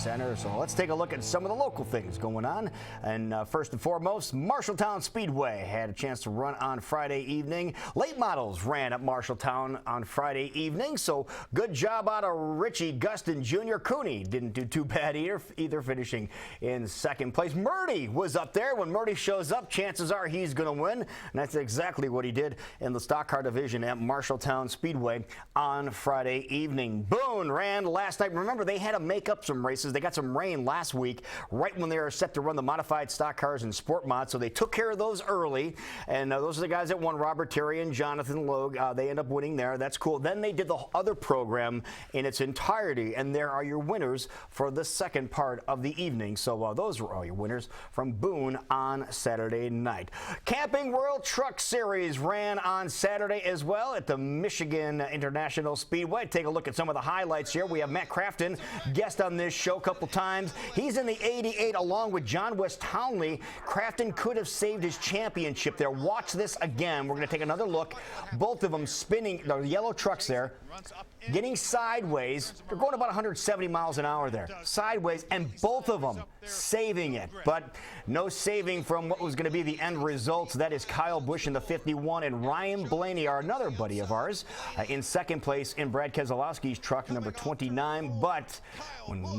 Center. So let's take a look at some of the local things going on. And first and foremost, Marshalltown Speedway had a chance to run on Friday evening. Late models ran at Marshalltown on Friday evening. So good job out of Richie Gustin Jr. Cooney didn't do too bad either, finishing in second place. Murdy was up there. When Murdy shows up, chances are he's going to win. And that's exactly what he did in the stock car division at Marshalltown Speedway on Friday evening. Boone ran last night. Remember, they had to make up some races. They got some rain last week, right when they were set to run the modified stock cars and sport mods. So they took care of those early. And those are the guys that won. Robert Terry and Jonathan Logue. They end up winning there. That's cool. Then they did the other program in its entirety. And there are your winners for the second part of the evening. So those were all your winners from Boone on Saturday night. Camping World Truck Series ran on Saturday as well at the Michigan International Speedway. Take a look at some of the highlights here. We have Matt Crafton, guest on this show a couple times. He's in the 88 along with John West Townley. Crafton could have saved his championship there. Watch this again. We're going to take another look. Both of them spinning, the yellow trucks there, getting sideways. They're going about 170 miles an hour there. Sideways, and both of them saving it. But no saving from what was going to be the end result. That is Kyle Busch in the 51 and Ryan Blaney, another buddy of ours, in second place in Brad Keselowski's truck, number 29. But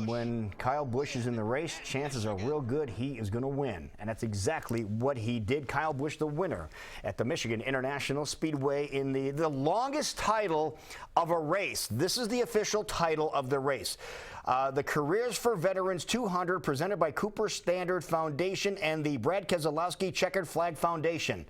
when Kyle Busch is in the race, chances are real good he is going to win. And that's exactly what he did. Kyle Busch, the winner at the Michigan International Speedway in the longest title of a race. This is the official title of the race. The Careers for Veterans 200 presented by Cooper Standard Foundation and the Brad Keselowski Checkered Flag Foundation.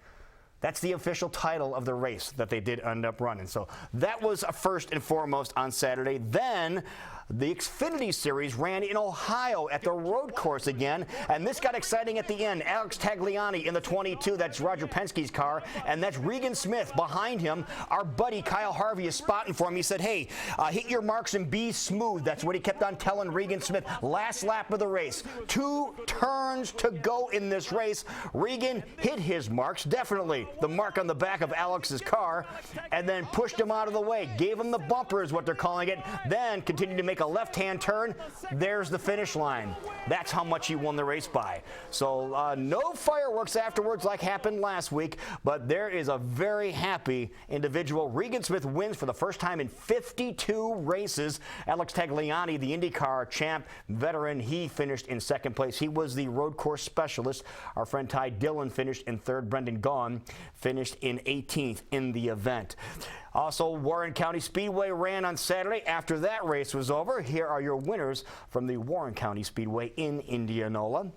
That's the official title of the race that they did end up running. So that was first and foremost on Saturday. Then the Xfinity Series ran in Ohio at the road course again, and this got exciting at the end. Alex Tagliani in the 22, that's Roger Penske's car, and that's Regan Smith behind him. Our buddy Kyle Harvey is spotting for him. He said, hey, hit your marks and be smooth. That's what he kept on telling Regan Smith. Last lap of the race. 2 turns to go in this race. Regan hit his marks, definitely the mark on the back of Alex's car, and then pushed him out of the way. Gave him the bumper is what they're calling it. Then continued to make a left-hand turn. There's the finish line. That's how much he won the race by. So no fireworks afterwards like happened last week, but there is a very happy individual. Regan Smith wins for the first time in 52 races. Alex Tagliani, the IndyCar champ veteran, he finished in second place. He was the road course specialist. Our friend Ty Dillon finished in third. Brendan Gaughan finished in 18th in the event. Also, Warren County Speedway ran on Saturday. After that race was over, here are your winners from the Warren County Speedway in Indianola.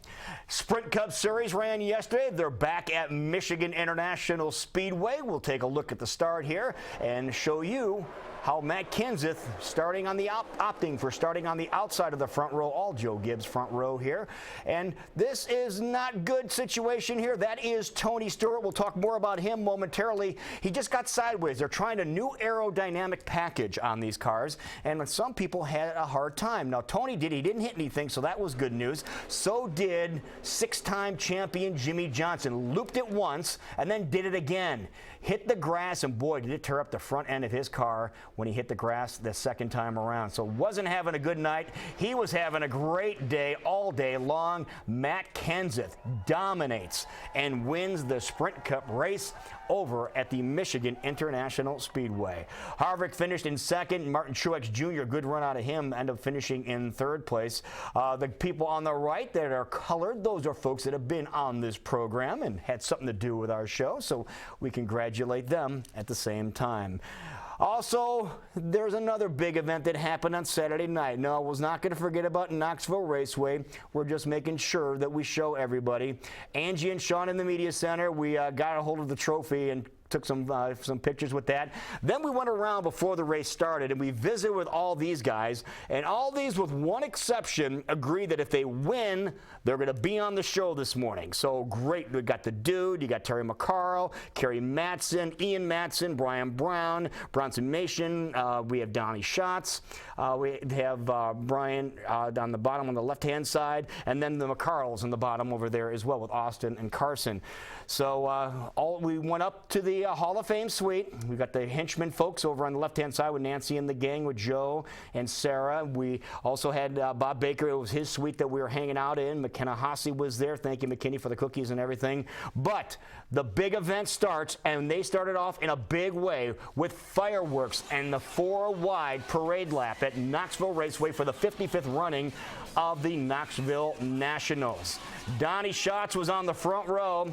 Sprint Cup Series ran yesterday. They're back at Michigan International Speedway. We'll take a look at the start here and show you how Matt Kenseth opting for starting on the outside of the front row, all Joe Gibbs front row here. And this is not good situation here. That is Tony Stewart. We'll talk more about him momentarily. He just got sideways. They're trying a new aerodynamic package on these cars, and some people had a hard time. Now, Tony he didn't hit anything, so that was good news. So did 6-time champion Jimmy Johnson. Looped it once and then did it again. Hit the grass, and boy, did it tear up the front end of his car when he hit the grass the second time around. So wasn't having a good night. He was having a great day all day long. Matt Kenseth dominates and wins the Sprint Cup race over at the Michigan International Speedway. Harvick finished in second. Martin Truex Jr., good run out of him, ended up finishing in third place. The people on the right that are colored, those are folks that have been on this program and had something to do with our show, so we congratulate them at the same time. Also, there's another big event that happened on Saturday night. No, I was not going to forget about Knoxville Raceway. We're just making sure that we show everybody. Angie and Sean in the media center, we got a hold of the trophy and took some pictures with that. Then we went around before the race started and we visited with all these guys, and all these, with one exception, agreed that if they win, they're going to be on the show this morning. So great. We got the Dude, you got Terry McCarl, Kerry Matson, Ian Matson, Brian Brown, Bronson Mason, we have Donnie Schatz, we have Brian on the bottom on the left-hand side, and then the McCarls on the bottom over there as well with Austin and Carson. So we went up to the the Hall of Fame suite. We got the Henchman folks over on the left-hand side with Nancy and the gang, with Joe and Sarah. We also had Bob Baker. It was his suite that we were hanging out in. McKenna Hassey was there. Thank you, McKinney, for the cookies and everything. But the big event starts, and they started off in a big way with fireworks and the 4-wide parade lap at Knoxville Raceway for the 55th running of the Knoxville Nationals. Donnie Schatz was on the front row.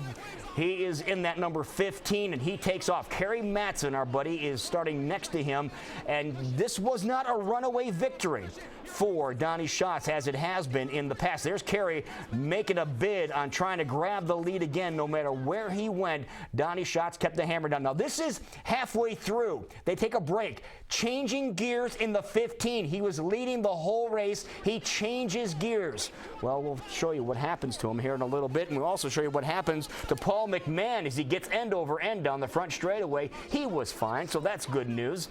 He is in that number 15, and he takes off. Kerry Matson, our buddy, is starting next to him, and this was not a runaway victory for Donnie Schatz as it has been in the past. There's Kerry making a bid on trying to grab the lead again. No matter where he went, Donnie Schatz kept the hammer down. Now, this is halfway through. They take a break, changing gears in the 15. He was leading the whole race. He changes gears. Well, we'll show you what happens to him here in a little bit, and we'll also show you what happens to Paul McMahon as he gets end over end down the front straightaway. He was fine, so that's good news.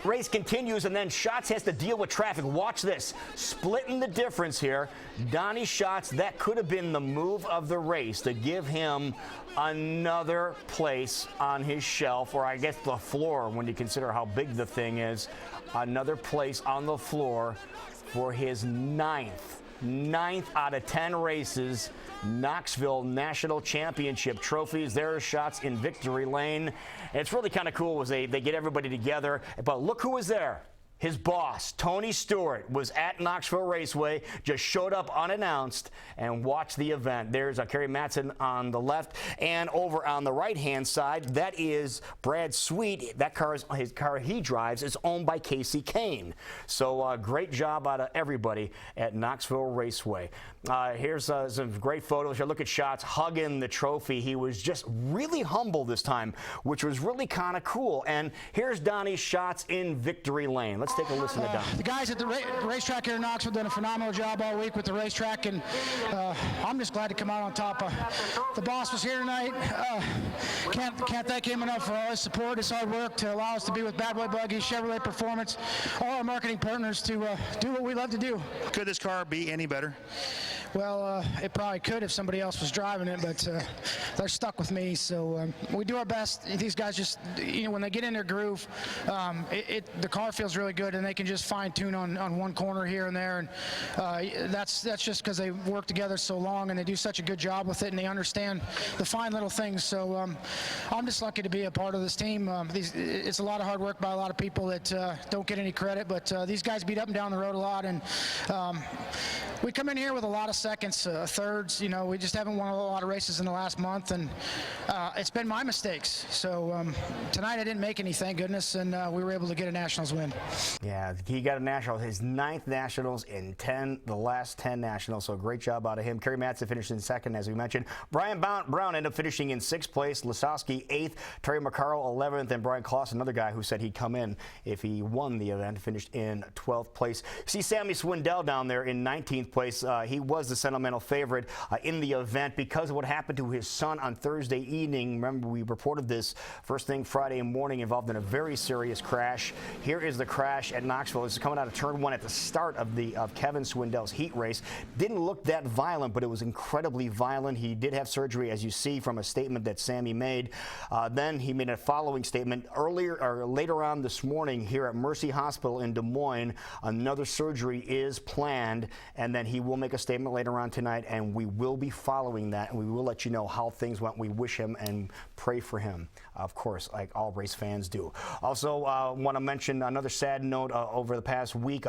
Race continues, and then Schatz has to deal with traffic. Watch this. Splitting the difference here. Donnie Schatz, that could have been the move of the race to give him another place on his shelf, or I guess the floor when you consider how big the thing is. Another place on the floor for his ninth out of 10 races. Knoxville National Championship trophies. There are Schatz in victory lane. And it's really kind of cool was they get everybody together. But look who was there. His boss, Tony Stewart, was at Knoxville Raceway, just showed up unannounced and watched the event. There's Kerry Matson on the left, and over on the right-hand side, that is Brad Sweet. That car is his car he drives is owned by Casey Kane. So great job out of everybody at Knoxville Raceway. Here's some great photos here. Look at Schatz hugging the trophy. He was just really humble this time, which was really kind of cool. And here's Donnie Schatz in victory lane. Let's take a listen to Don. The guys at the racetrack here in Knoxville done a phenomenal job all week with the racetrack, and I'm just glad to come out on top. The boss was here tonight. Can't thank him enough for all his support, his hard work to allow us to be with Bad Boy Buggy, Chevrolet Performance, all our marketing partners to do what we love to do. Could this car be any better? Well, it probably could if somebody else was driving it, but they're stuck with me. So we do our best. These guys just, when they get in their groove, the car feels really good, and they can just fine tune on one corner here and there. And that's just because they work together so long, and they do such a good job with it, and they understand the fine little things. So I'm just lucky to be a part of this team. It's a lot of hard work by a lot of people that don't get any credit, but these guys beat up and down the road a lot, and we come in here with a lot of seconds, thirds. We just haven't won a lot of races in the last month, and it's been my mistakes. So tonight I didn't make any, thank goodness, and we were able to get a Nationals win. Yeah, he got a Nationals, his 9th Nationals in the last 10 Nationals, so great job out of him. Kerry Matson finished in 2nd, as we mentioned. Brian Brown ended up finishing in 6th place, Lasowski 8th, Terry McCarroll 11th, and Brian Kloss, another guy who said he'd come in if he won the event, finished in 12th place. See Sammy Swindell down there in 19th place. He was the sentimental favorite in the event because of what happened to his son on Thursday evening. Remember, we reported this first thing Friday morning, involved in a very serious crash. Here is the crash at Knoxville. This is coming out of turn 1 at the start of Kevin Swindell's heat race. Didn't look that violent, but it was incredibly violent. He did have surgery, as you see from a statement that Sammy made. Then he made a following statement later on this morning here at Mercy Hospital in Des Moines. Another surgery is planned, and then he will make a statement later on tonight, and we will be following that, and we will let you know how things went. We wish him and pray for him, of course, like all race fans do. Also, want to mention another sad note over the past week.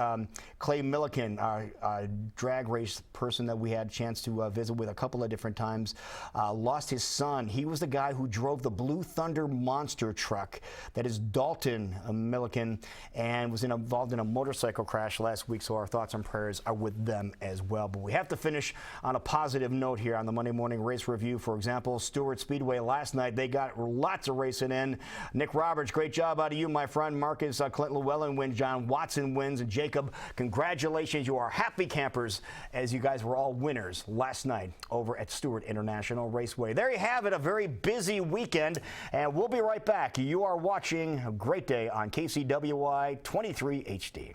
Clay Milliken, our drag race person that we had a chance to visit with a couple of different times, lost his son. He was the guy who drove the Blue Thunder monster truck. That is Dalton Milliken, and was involved in a motorcycle crash last week, so our thoughts and prayers are with them as well. But we have to finish on a positive note here on the Monday Morning Race Review. For example, Stewart Speedway last night, they got lots of racing in. Nick Roberts, great job out of you, my friend. Marcus Clint Llewellyn wins, John Watson wins, and Jacob, congratulations. You are happy campers, as you guys were all winners last night over at Stewart International Raceway. There you have it, a very busy weekend, and we'll be right back. You are watching a great day on KCWY 23 HD.